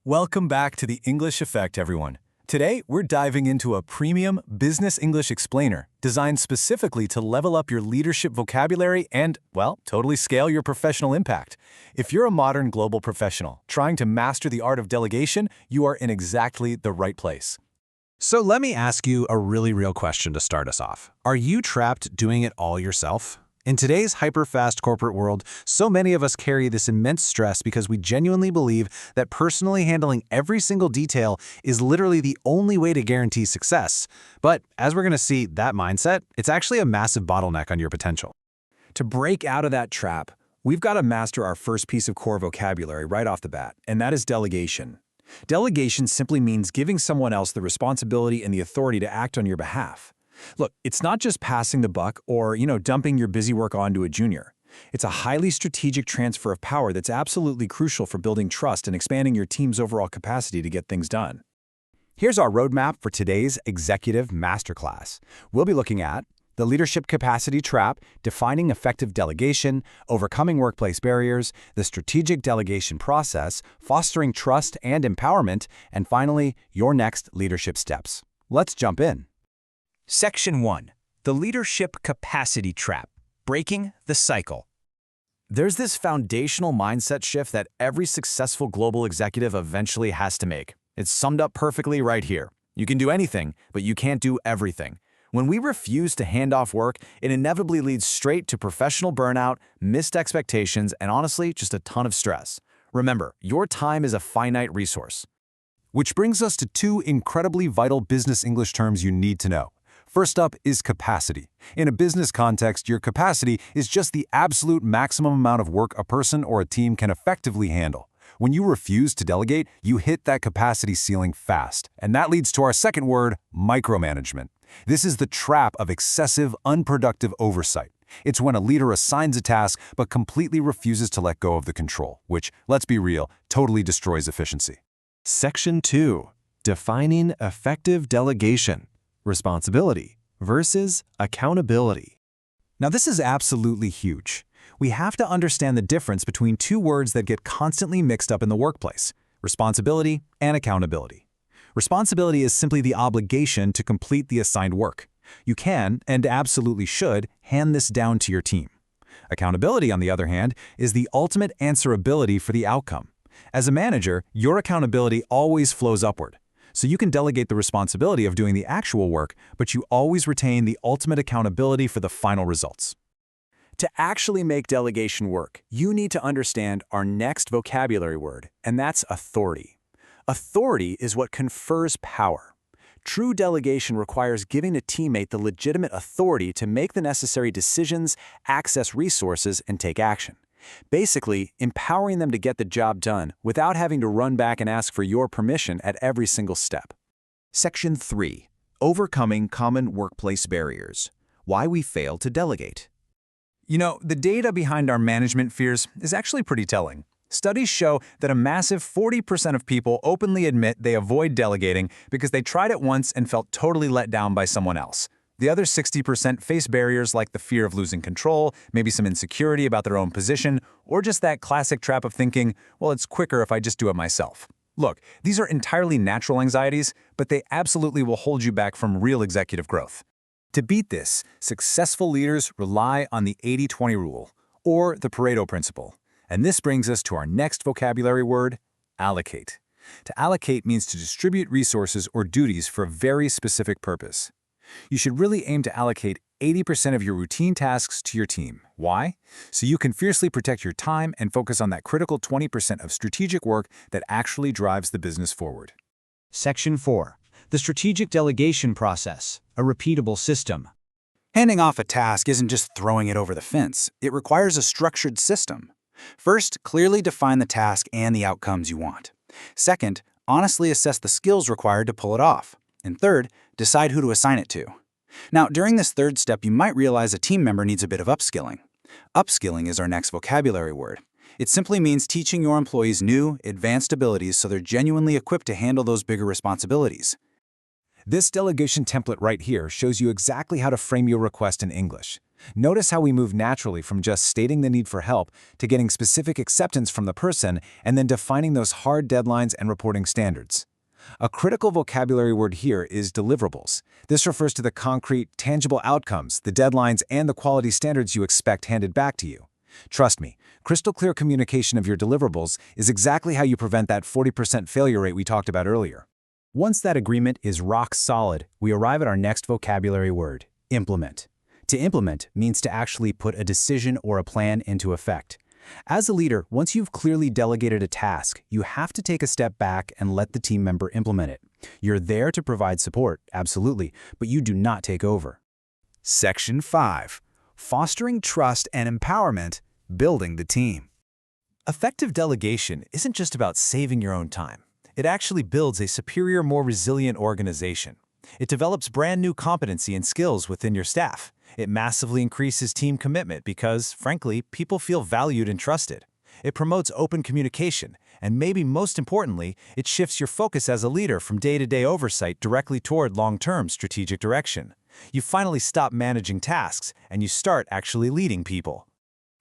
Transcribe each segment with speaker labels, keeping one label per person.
Speaker 1: Welcome back to the English Effect, everyone. Today, we're diving into a premium business English explainer designed specifically to level up your leadership vocabulary and, well, totally scale your professional impact. If you're a modern global professional trying to master the art of delegation, you are in exactly the right place.
Speaker 2: So let me ask you a really real question to start us off. Are you trapped doing it all yourself? In today's hyper-fast corporate world, so many of us carry this immense stress because we genuinely believe that personally handling every single detail is literally the only way to guarantee success. But as we're going to see, that mindset, it's actually a massive bottleneck on your potential.
Speaker 3: To break out of that trap, we've got to master our first piece of core vocabulary right off the bat, and that is delegation. Delegation simply means giving someone else the responsibility and the authority to act on your behalf. Look, it's not just passing the buck or, dumping your busy work onto a junior. It's a highly strategic transfer of power that's absolutely crucial for building trust and expanding your team's overall capacity to get things done.
Speaker 4: Here's our roadmap for today's Executive Masterclass. We'll be looking at the leadership capacity trap, defining effective delegation, overcoming workplace barriers, the strategic delegation process, fostering trust and empowerment, and finally, your next leadership steps. Let's jump in.
Speaker 5: Section 1. The Leadership Capacity Trap, Breaking the Cycle.
Speaker 1: There's this foundational mindset shift that every successful global executive eventually has to make. It's summed up perfectly right here. You can do anything, but you can't do everything. When we refuse to hand off work, it inevitably leads straight to professional burnout, missed expectations, and honestly, just a ton of stress. Remember, your time is a finite resource.
Speaker 4: Which brings us to two incredibly vital business English terms you need to know. First up is capacity. In a business context, your capacity is just the absolute maximum amount of work a person or a team can effectively handle. When you refuse to delegate, you hit that capacity ceiling fast. And that leads to our second word, micromanagement. This is the trap of excessive, unproductive oversight. It's when a leader assigns a task but completely refuses to let go of the control, which, let's be real, totally destroys efficiency.
Speaker 2: Section 2. Defining effective delegation. Responsibility versus accountability.
Speaker 1: Now, this is absolutely huge. We have to understand the difference between two words that get constantly mixed up in the workplace: responsibility and accountability. Responsibility is simply the obligation to complete the assigned work. You can, and absolutely should, hand this down to your team. Accountability, on the other hand, is the ultimate answerability for the outcome. As a manager, your accountability always flows upward. So you can delegate the responsibility of doing the actual work, but you always retain the ultimate accountability for the final results. To actually make delegation work, you need to understand our next vocabulary word, and that's authority. Authority is what confers power. True delegation requires giving a teammate the legitimate authority to make the necessary decisions, access resources, and take action. Basically, empowering them to get the job done without having to run back and ask for your permission at every single step.
Speaker 5: Section 3. Overcoming Common Workplace Barriers. Why we fail to delegate.
Speaker 1: The data behind our management fears is actually pretty telling. Studies show that a massive 40% of people openly admit they avoid delegating because they tried it once and felt totally let down by someone else. The other 60% face barriers like the fear of losing control, maybe some insecurity about their own position, or just that classic trap of thinking, well, it's quicker if I just do it myself. Look, these are entirely natural anxieties, but they absolutely will hold you back from real executive growth. To beat this, successful leaders rely on the 80-20 rule, or the Pareto Principle. And this brings us to our next vocabulary word, allocate. To allocate means to distribute resources or duties for a very specific purpose. You should really aim to allocate 80% of your routine tasks to your team. Why? So you can fiercely protect your time and focus on that critical 20% of strategic work that actually drives the business forward.
Speaker 5: Section 4. The Strategic Delegation Process, a Repeatable System.
Speaker 6: Handing off a task isn't just throwing it over the fence. It requires a structured system. First, clearly define the task and the outcomes you want. Second, honestly assess the skills required to pull it off. And third, decide who to assign it to. Now, during this third step, you might realize a team member needs a bit of upskilling. Upskilling is our next vocabulary word. It simply means teaching your employees new, advanced abilities so they're genuinely equipped to handle those bigger responsibilities.
Speaker 4: This delegation template right here shows you exactly how to frame your request in English.
Speaker 2: Notice how we move naturally from just stating the need for help to getting specific acceptance from the person and then defining those hard deadlines and reporting standards. A critical vocabulary word here is deliverables. This refers to the concrete, tangible outcomes, the deadlines, and the quality standards you expect handed back to you. Trust me, crystal clear communication of your deliverables is exactly how you prevent that 40% failure rate we talked about earlier.
Speaker 3: Once that agreement is rock solid, we arrive at our next vocabulary word, implement. To implement means to actually put a decision or a plan into effect. As a leader, once you've clearly delegated a task, you have to take a step back and let the team member implement it. You're there to provide support, absolutely, but you do not take over.
Speaker 6: Section 5. Fostering trust and empowerment, building the team.
Speaker 1: Effective delegation isn't just about saving your own time. It actually builds a superior, more resilient organization. It develops brand new competency and skills within your staff. It massively increases team commitment because, frankly, people feel valued and trusted. It promotes open communication, and maybe most importantly, it shifts your focus as a leader from day-to-day oversight directly toward long-term strategic direction. You finally stop managing tasks, and you start actually leading people.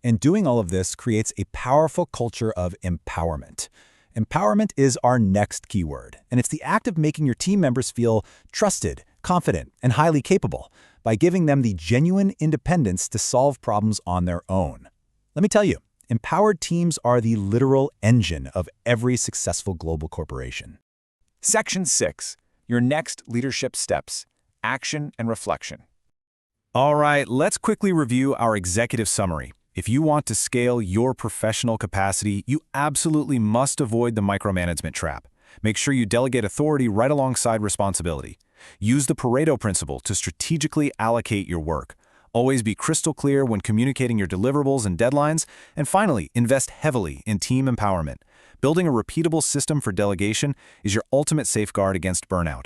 Speaker 3: And doing all of this creates a powerful culture of empowerment. Empowerment is our next keyword, and it's the act of making your team members feel trusted, confident, and highly capable by giving them the genuine independence to solve problems on their own. Let me tell you, empowered teams are the literal engine of every successful global corporation.
Speaker 5: Section 6. Your next leadership steps, action and reflection.
Speaker 2: All right, let's quickly review our executive summary. If you want to scale your professional capacity, you absolutely must avoid the micromanagement trap. Make sure you delegate authority right alongside responsibility. Use the Pareto Principle to strategically allocate your work. Always be crystal clear when communicating your deliverables and deadlines. And finally, invest heavily in team empowerment. Building a repeatable system for delegation is your ultimate safeguard against burnout.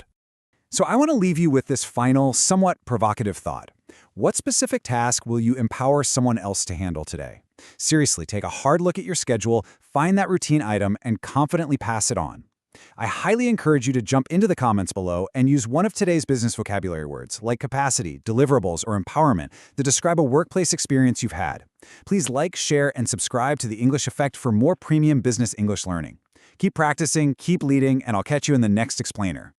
Speaker 3: So I want to leave you with this final, somewhat provocative thought. What specific task will you empower someone else to handle today? Seriously, take a hard look at your schedule, find that routine item, and confidently pass it on. I highly encourage you to jump into the comments below and use one of today's business vocabulary words, like capacity, deliverables, or empowerment, to describe a workplace experience you've had. Please like, share, and subscribe to The English Effect for more premium business English learning. Keep practicing, keep leading, and I'll catch you in the next explainer.